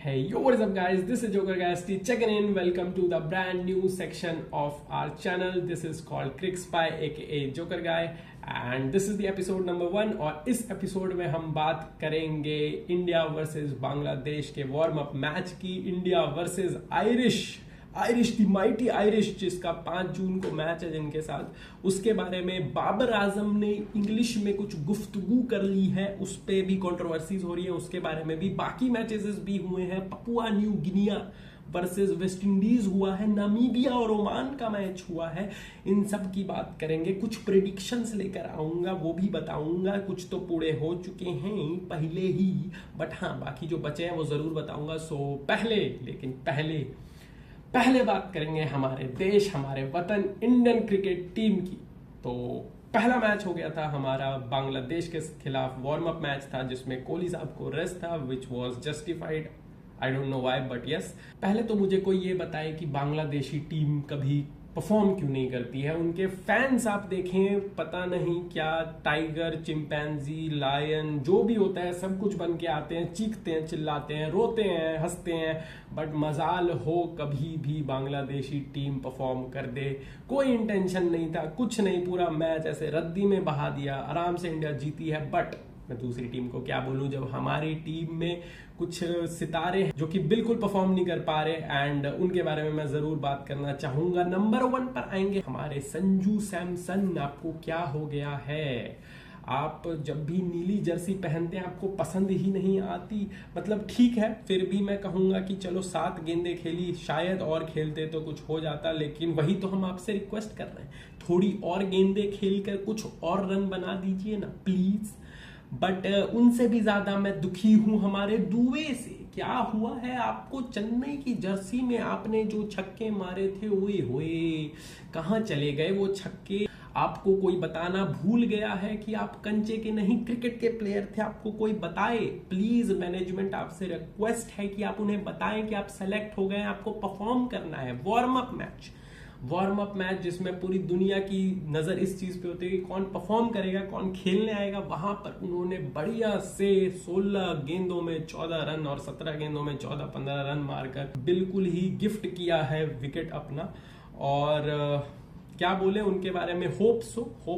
Hey, yo, what is up, guys? This is Joker Gasti checking in. Welcome to the brand new section of our channel. This is called Crick Spy, aka Joker Guy, and this is the episode number 1. और इस episode में हम बात करेंगे India versus Bangladesh के warm up match की. India versus Irish दी mighty Irish, जिसका 5 जून को मैच है जिनके साथ, उसके बारे में बाबर आजम ने इंग्लिश में कुछ गुफ्तगू कर ली है, उस पर भी कंट्रोवर्सीज हो रही है. उसके बारे में भी बाकी मैचेस भी हुए हैं. Papua new Guinea versus West Indies हुआ है, नामीबिया और ओमान का मैच हुआ है. इन सब की बात करेंगे. कुछ प्रेडिक्शंस लेकर आऊंगा, वो भी बताऊंगा. कुछ तो पूरे हो चुके हैं पहले ही, बट हाँ, बाकी जो बचे हैं वो जरूर बताऊंगा. सो पहले बात करेंगे हमारे देश, हमारे वतन इंडियन क्रिकेट टीम की. तो पहला मैच हो गया था हमारा बांग्लादेश के खिलाफ. वार्म अप मैच था जिसमें कोहली साहब को रेस्ट था, which was justified. I don't know why, but yes. पहले तो मुझे कोई ये बताए कि बांग्लादेशी टीम कभी परफॉर्म क्यों नहीं करती है. उनके फैंस आप देखें, पता नहीं क्या टाइगर, चिंपैंजी, लायन, जो भी होता है सब कुछ बन के आते हैं, चीखते हैं, चिल्लाते हैं, रोते हैं, हंसते हैं, बट मजाल हो कभी भी बांग्लादेशी टीम परफॉर्म कर दे. कोई इंटेंशन नहीं था, कुछ नहीं, पूरा मैच ऐसे रद्दी में बहा दिया. आराम से इंडिया जीती है. बट मैं दूसरी टीम को क्या बोलूं, जब हमारी टीम में कुछ सितारे हैं जो कि बिल्कुल परफॉर्म नहीं कर पा रहे, एंड उनके बारे में मैं जरूर बात करना चाहूंगा. नंबर 1 पर आएंगे हमारे संजू सैमसन. आपको क्या हो गया है? आप जब भी नीली जर्सी पहनते हैं आपको पसंद ही नहीं आती. मतलब ठीक है, फिर भी मैं कहूंगा कि चलो 7 गेंदें खेली, शायद और खेलते तो कुछ हो जाता, लेकिन वही तो हम आपसे रिक्वेस्ट कर रहे हैं, थोड़ी और गेंदें खेलकर कुछ और रन बना दीजिए ना प्लीज. बट उनसे भी ज्यादा मैं दुखी हूं हमारे दुबे से. क्या हुआ है आपको? चेन्नई की जर्सी में आपने जो छक्के मारे थे, ओए होए, कहां चले गए वो छक्के? आपको कोई बताना भूल गया है कि आप कंचे के नहीं क्रिकेट के प्लेयर थे? आपको कोई बताए प्लीज. मैनेजमेंट आपसे रिक्वेस्ट है कि आप उन्हें बताएं कि आप सेलेक्ट हो गए, आपको परफॉर्म करना है. वार्म अप मैच जिसमें पूरी दुनिया की नजर इस चीज पे होती है कि कौन परफॉर्म करेगा, कौन खेलने आएगा. वहां पर उन्होंने बढ़िया से 16 गेंदों में 14 रन और 17 गेंदों में 14-15 रन मारकर बिल्कुल ही गिफ्ट किया है विकेट अपना. और क्या बोले उनके बारे में, होप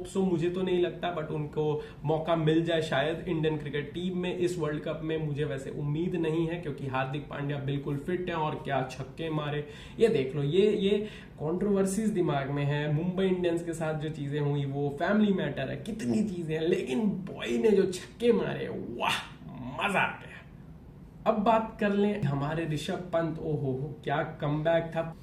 सो मुझे तो नहीं लगता, बट उनको मौका मिल जाए शायद इंडियन क्रिकेट टीम में इस वर्ल्ड कप में. मुझे वैसे उम्मीद नहीं है क्योंकि हार्दिक पांड्या बिल्कुल फिट है और क्या छक्के मारे. ये देख लो, ये कंट्रोवर्सीज दिमाग में है. मुंबई इंडियंस के साथ जो चीजें हुई वो फैमिली मैटर है, कितनी चीजें हैं, लेकिन बॉय ने जो छक्के मारे, वाह, मजा आ गया. अब बात कर लें हमारे ऋषभ पंत. ओहो, क्या कमबैक था.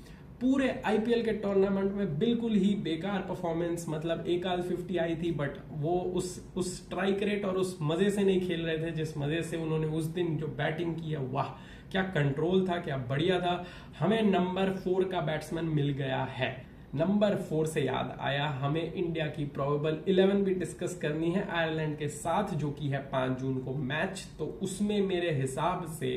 पूरे आईपीएल के टूर्नामेंट में बिल्कुल ही बेकार परफॉर्मेंस. मतलब एक आध 50 आई थी, बट वो उस स्ट्राइक रेट और उस मजे से नहीं खेल रहे थे जिस मजे से उन्होंने उस दिन जो बैटिंग की है. वाह, क्या कंट्रोल था, क्या बढ़िया था. हमें नंबर 4 का बैट्समैन मिल गया है. नंबर 4 से याद आया, हमें इंडिया की प्रोबेबल 11 भी डिस्कस करनी है आयरलैंड के साथ, जो कि है 5 जून को मैच. तो उसमें मेरे हिसाब से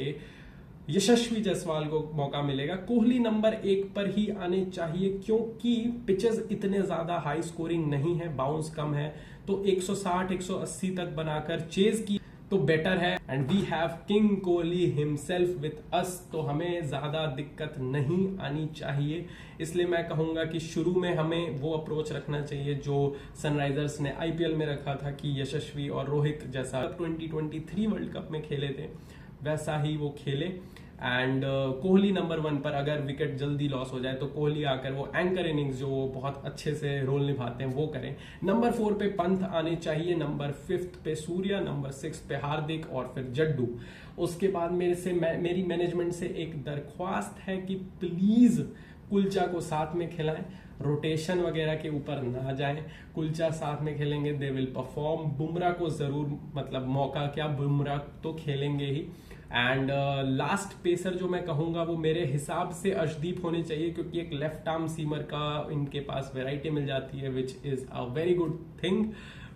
यशस्वी जायसवाल को मौका मिलेगा. कोहली नंबर 1 पर ही आने चाहिए क्योंकि पिचेस इतने ज्यादा हाई स्कोरिंग नहीं है, बाउंस कम है, तो 160-180 तक बनाकर चेज की तो बेटर है. And we have king Kohli himself with us, तो हमें ज्यादा दिक्कत नहीं आनी चाहिए. इसलिए मैं कहूंगा कि शुरू में हमें वो अप्रोच रखना चाहिए जो सनराइजर्स ने आईपीएल में रखा था कि यशस्वी और रोहित जैसा 2023 वर्ल्ड कप में खेले थे, वैसा ही वो खेले. एंड कोहली नंबर 1 पर. अगर विकेट जल्दी लॉस हो जाए तो कोहली आकर वो एंकर इनिंग्स जो बहुत अच्छे से रोल निभाते हैं वो करें. नंबर 4 पे पंत आने चाहिए, नंबर 5 पे सूर्या, नंबर 6 पे हार्दिक और फिर जड्डू. उसके बाद मेरी मैनेजमेंट से एक दरख्वास्त है कि प्लीज कुलचा को साथ में खिलाएं, रोटेशन वगैरह के ऊपर ना जाएं. कुलचा साथ में खेलेंगे, दे विल परफॉर्म. बुमराह को जरूर, मतलब मौका क्या, बुमराह तो खेलेंगे ही. एंड लास्ट पेसर जो मैं कहूंगा वो मेरे हिसाब से अर्शदीप होने चाहिए, क्योंकि एक लेफ्ट आर्म सीमर का इनके पास वैरायटी मिल जाती है, which is a very good thing.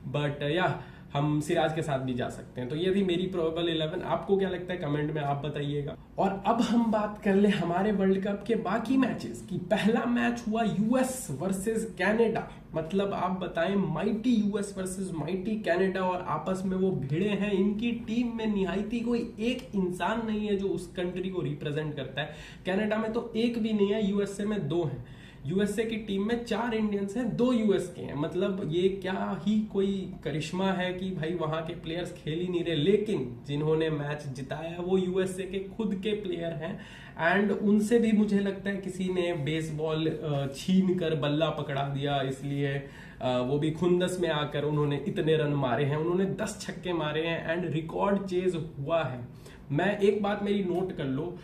But या हम सिराज के साथ भी जा सकते हैं। तो ये थी मेरी प्रोबेबल 11। आपको क्या लगता है कमेंट में आप बताइएगा। और अब हम बात कर ले हमारे वर्ल्ड कप के बाकी मैचेस की। पहला मैच हुआ यूएस वर्सेस कनाडा, मतलब आप बताएं mighty US versus mighty Canada, और आपस में वो भिड़े हैं। इनकी टीम में निहायती कोई एक इंसान नहीं है जो उस कंट्री को रिप्रेजेंट करता है। कनाडा में तो एक भी नहीं है, यूएसए में 2 हैं। यूएसए की टीम में 4 इंडियंस हैं, 2 यूएस के हैं। मतलब ये क्या ही कोई करिश्मा है कि भाई वहां के प्लेयर्स खेल ही नहीं रहे, लेकिन जिन्होंने मैच जिताया वो यूएसए के खुद के प्लेयर हैं। एंड उनसे भी मुझे लगता है किसी ने बेसबॉल छीन कर बल्ला पकड़ा दिया, इसलिए वो भी खुंदस में आकर उन्होंने इतने रन मारे हैं। उन्होंने 10 छक्के मारे हैं एंड रिकॉर्ड चेज हुआ है। मैं एक बात मेरी नोट कर लो,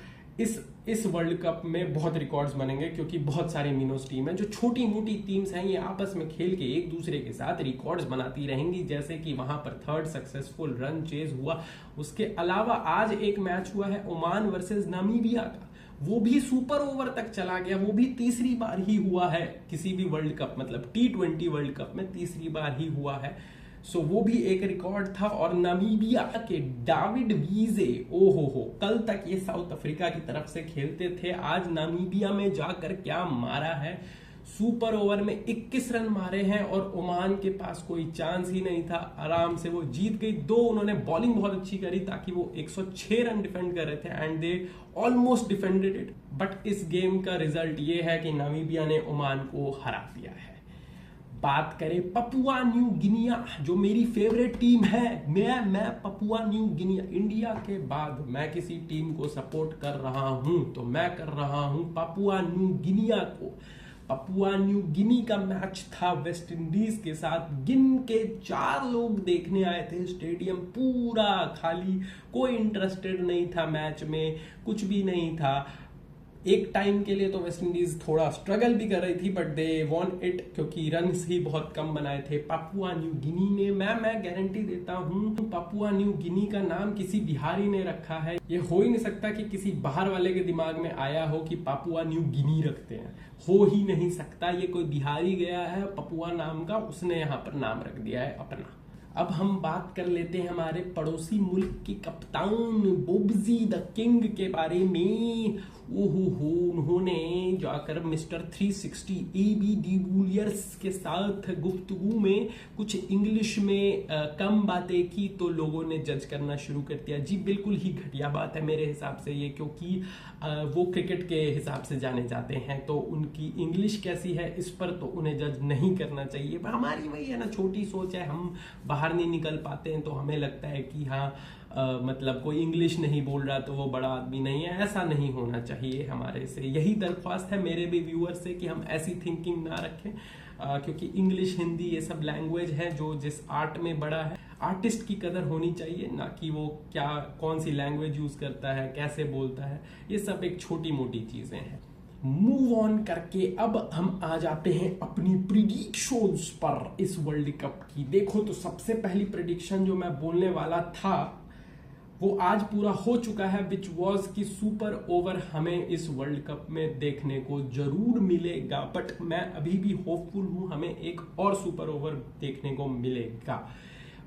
इस वर्ल्ड कप में बहुत रिकॉर्ड्स बनेंगे, क्योंकि बहुत सारी मिनोस टीम है, जो छोटी मोटी टीम्स हैं, ये आपस में खेल के एक दूसरे के साथ रिकॉर्ड्स बनाती रहेंगी, जैसे कि वहां पर 3rd सक्सेसफुल रन चेज हुआ। उसके अलावा आज एक मैच हुआ है ओमान वर्सेस नामीबिया का, वो भी सुपर ओवर तक चला गया। वो भी तीसरी बार ही हुआ है किसी भी वर्ल्ड कप, मतलब T20 वर्ल्ड कप में तीसरी बार ही हुआ है। सो वो भी एक रिकॉर्ड था। और नामीबिया के डेविड वीजे, ओहो, कल तक ये साउथ अफ्रीका की तरफ से खेलते थे, आज नामीबिया में जाकर क्या मारा है। सुपर ओवर में 21 रन मारे हैं और ओमान के पास कोई चांस ही नहीं था, आराम से वो जीत गई। 2 उन्होंने बॉलिंग बहुत अच्छी करी ताकि वो 106 रन डिफेंड कर रहे थे and they almost defended it. But इस गेम का रिजल्ट ये है कि नामीबिया ने ओमान को हरा दिया है। बात करें पपुआ न्यू गिनिया, जो मेरी फेवरेट टीम है, मैं पपुआ न्यू गिनिया, इंडिया के बाद मैं किसी टीम को सपोर्ट कर रहा हूं तो मैं कर रहा हूं पपुआ न्यू गिनिया को। पपुआ न्यू गिनी का मैच था वेस्ट इंडीज के साथ। गिन के 4 लोग देखने आए थे, स्टेडियम पूरा खाली, कोई इंटरेस्टेड नहीं था मैच में, कुछ भी नहीं था। एक टाइम के लिए तो वेस्ट इंडीज थोड़ा स्ट्रगल भी कर रही थी, बट दे वॉन इट, क्योंकि रन्स ही बहुत कम बनाए थे पापुआ न्यू गिनी ने। मैं गारंटी देता हूं पापुआ न्यू गिनी का नाम किसी बिहारी ने रखा है। ये हो ही नहीं सकता कि किसी बाहर वाले के दिमाग में आया हो कि पापुआ न्यू गिनी रखते हैं, हो ही नहीं सकता। ये कोई बिहारी गया है पपुआ नाम का, उसने यहाँ पर नाम रख दिया है अपना। अब हम बात कर लेते हैं हमारे पड़ोसी मुल्क के कप्तान बोब्जी द किंग के बारे में। उन्होंने जाकर मिस्टर 360 AB डिविलियर्स के साथ गुफ्तगू में कुछ इंग्लिश में कम बातें की तो लोगों ने जज करना शुरू कर दिया। जी बिल्कुल ही घटिया बात है मेरे हिसाब से ये, क्योंकि वो क्रिकेट के हिसाब से जाने जाते हैं, तो उनकी इंग्लिश कैसी है इस पर तो उन्हें जज नहीं करना चाहिए। पर हमारी वही है ना, छोटी सोच है, हम बाहर नहीं निकल पाते हैं तो हमें लगता है कि हाँ मतलब कोई इंग्लिश नहीं बोल रहा तो वो बड़ा आदमी नहीं है। ऐसा नहीं होना चाहिए हमारे से। यही दरख्वास्त है मेरे भी व्यूअर से कि हम ऐसी थिंकिंग ना रखें, क्योंकि इंग्लिश हिंदी ये सब लैंग्वेज है जो जिस आर्ट में बड़ा है, आर्टिस्ट की कदर होनी चाहिए, ना कि वो क्या कौन सी लैंग्वेज यूज करता है, कैसे बोलता है। ये सब एक छोटी मोटी चीजें हैं। मूव ऑन करके अब हम आ जाते हैं अपनी प्रिडिक्शंस पर इस वर्ल्ड कप की। देखो तो सबसे पहली प्रिडिक्शन जो मैं बोलने वाला था वो आज पूरा हो चुका है, विच वॉज कि सुपर ओवर हमें इस वर्ल्ड कप में देखने को जरूर मिलेगा। बट मैं अभी भी होपफुल हूं हमें एक और सुपर ओवर देखने को मिलेगा।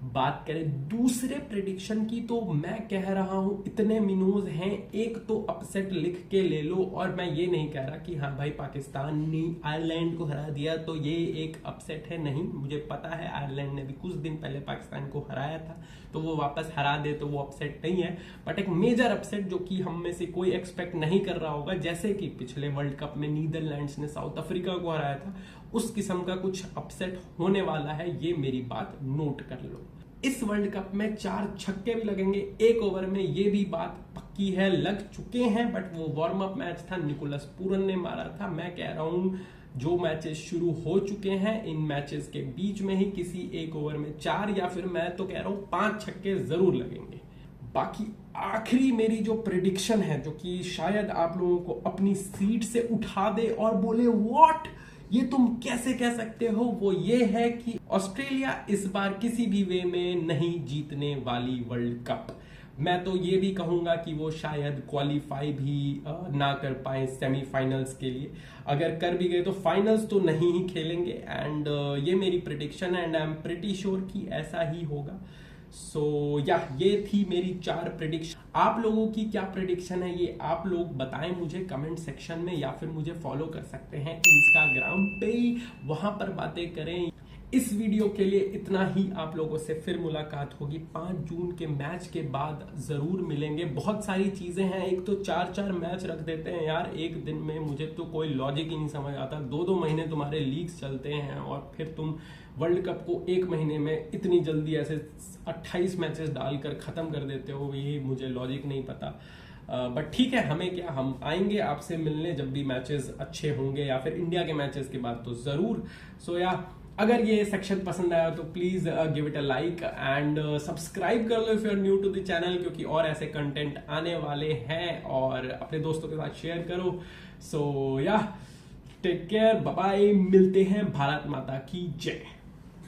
बात करें दूसरे प्रेडिक्शन की तो मैं कह रहा हूं इतने मिनोज हैं, एक तो अपसेट लिख के ले लो। और मैं ये नहीं कह रहा कि हाँ भाई पाकिस्तान ने आयरलैंड को हरा दिया तो ये एक अपसेट है, नहीं। मुझे पता है आयरलैंड ने भी कुछ दिन पहले पाकिस्तान को हराया था, तो वो वापस हरा दे तो वो अपसेट नहीं है। बट एक मेजर अपसेट जो कि हम में से कोई एक्सपेक्ट नहीं कर रहा होगा, जैसे कि पिछले वर्ल्ड कप में नीदरलैंड्स ने साउथ अफ्रीका को हराया था, उस किस्म का कुछ अपसेट होने वाला है। ये मेरी बात नोट कर लो। इस वर्ल्ड कप में 4 छक्के भी लगेंगे एक ओवर में, ये भी बात पक्की है, लग चुके हैं। बट वो वार्म अप मैच था, निकोलस पूरन ने मारा था। मैं कह रहा हूं जो मैचेस शुरू हो चुके हैं इन मैचेस के बीच में ही किसी एक ओवर में 4 या फिर मैं तो कह रहा हूं 5 छक्के जरूर लगेंगे। बाकी आखिरी मेरी जो प्रेडिक्शन है, जो कि शायद आप लोगों को अपनी सीट से उठा दे और बोले व्हाट, ये तुम कैसे कह सकते हो, वो ये है कि ऑस्ट्रेलिया इस बार किसी भी वे में नहीं जीतने वाली वर्ल्ड कप। मैं तो ये भी कहूंगा कि वो शायद क्वालिफाई भी ना कर पाए सेमीफाइनल्स के लिए। अगर कर भी गए तो फाइनल्स तो नहीं ही खेलेंगे। एंड ये मेरी प्रिडिक्शन है and I am pretty sure कि ऐसा ही होगा। सो ये थी मेरी 4 प्रिडिक्शन। आप लोगों की क्या प्रिडिक्शन है ये आप लोग बताएं मुझे कमेंट सेक्शन में, या फिर मुझे फॉलो कर सकते हैं इंस्टाग्राम पे, वहां पर बातें करें। इस वीडियो के लिए इतना ही। आप लोगों से फिर मुलाकात होगी 5 जून के मैच के बाद, जरूर मिलेंगे। बहुत सारी चीजें हैं, एक तो 4-4 मैच रख देते हैं यार एक दिन में, मुझे तो कोई लॉजिक ही नहीं समझ आता। 2-2 महीने तुम्हारे लीग्स चलते हैं और फिर तुम वर्ल्ड कप को 1 महीने में इतनी जल्दी ऐसे 28 मैचेस डालकर खत्म कर देते हो, ये मुझे लॉजिक नहीं पता। बट ठीक है, हमें क्या, हम आएंगे आपसे मिलने जब भी मैचेस अच्छे होंगे, या फिर इंडिया के मैचेस के बाद तो जरूर। सो अगर ये सेक्शन पसंद आया तो please give it a like and subscribe कर लो if you are new to the channel, क्योंकि और ऐसे कंटेंट आने वाले हैं। और अपने दोस्तों के साथ शेयर करो। So take care, bye bye, मिलते हैं। भारत माता की जय।